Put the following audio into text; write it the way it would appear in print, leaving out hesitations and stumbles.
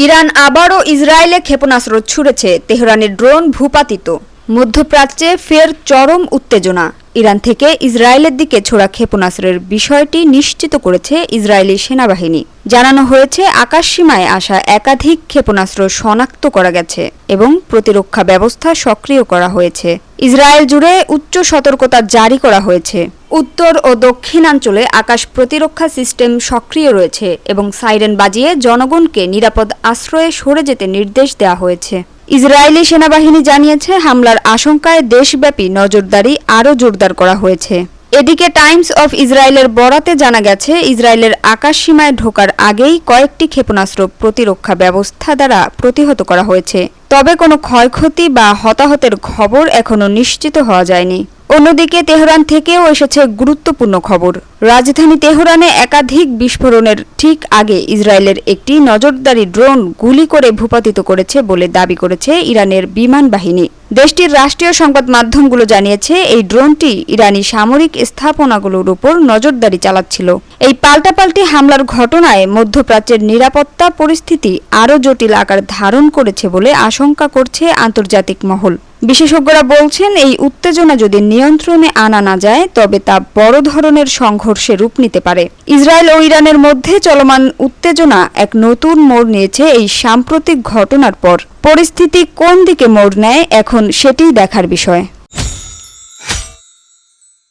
Iran আবারও ইসরায়েলে ক্ষেপণাস্ত্র ছুড়েছে, তেহরানের ড্রোন ভূপাতিত। মধ্যপ্রাচ্যে ফের চরম উত্তেজনা। ইরান থেকে ইসরায়েলের দিকে ছোড়া ক্ষেপণাস্ত্রের বিষয়টি নিশ্চিত করেছে ইসরায়েলি সেনাবাহিনী। জানানো হয়েছে, আকাশসীমায় আসা একাধিক ক্ষেপণাস্ত্র শনাক্ত করা গেছে এবং প্রতিরক্ষা ব্যবস্থা সক্রিয় করা হয়েছে। ইসরায়েল জুড়ে উচ্চ সতর্কতা জারি করা হয়েছে। উত্তর ও দক্ষিণাঞ্চলে আকাশ প্রতিরক্ষা সিস্টেম সক্রিয় রয়েছে এবং সাইরেন বাজিয়ে জনগণকে নিরাপদ আশ্রয়ে সরে যেতে নির্দেশ দেওয়া হয়েছে। ইসরায়েলি সেনাবাহিনী জানিয়েছে, হামলার আশঙ্কায় দেশব্যাপী নজরদারি আরও জোরদার করা হয়েছে। এদিকে টাইমস অফ ইসরায়েলের বরাতে জানা গেছে, ইসরায়েলের আকাশসীমায় ঢোকার আগেই কয়েকটি ক্ষেপণাস্ত্র প্রতিরক্ষা ব্যবস্থা দ্বারা প্রতিহত করা হয়েছে। তবে কোনো ক্ষয়ক্ষতি বা হতাহতের খবর এখনও নিশ্চিত হওয়া যায়নি। অন্যদিকে তেহরান থেকেও এসেছে গুরুত্বপূর্ণ খবর। রাজধানী তেহরানে একাধিক বিস্ফোরণের ঠিক আগে ইসরায়েলের একটি নজরদারি ড্রোন গুলি করে ভূপাতিত করেছে বলে দাবি করেছে ইরানের বিমান বাহিনী। দেশটির রাষ্ট্রীয় সংবাদ মাধ্যমগুলো জানিয়েছে, এই ড্রোনটি ইরানি সামরিক স্থাপনাগুলোর উপর নজরদারি চালাচ্ছিল। এই পাল্টাপাল্টি হামলার ঘটনায় মধ্যপ্রাচ্যের নিরাপত্তা পরিস্থিতি আরও জটিল আকার ধারণ করেছে বলে আশঙ্কা করছে আন্তর্জাতিক মহল। বিশেষজ্ঞরা বলছেন, এই উত্তেজনা যদি নিয়ন্ত্রণে আনা না যায় তবে তা বড় ধরনের সংঘর্ষে রূপ নিতে পারে। ইসরায়েল ও ইরানের মধ্যে চলমান উত্তেজনা এক নতুন মোড় নিয়েছে এই সাম্প্রতিক ঘটনার পর। পরিস্থিতি কোন দিকে মোড় নেয় এখন সেটিই দেখার বিষয়।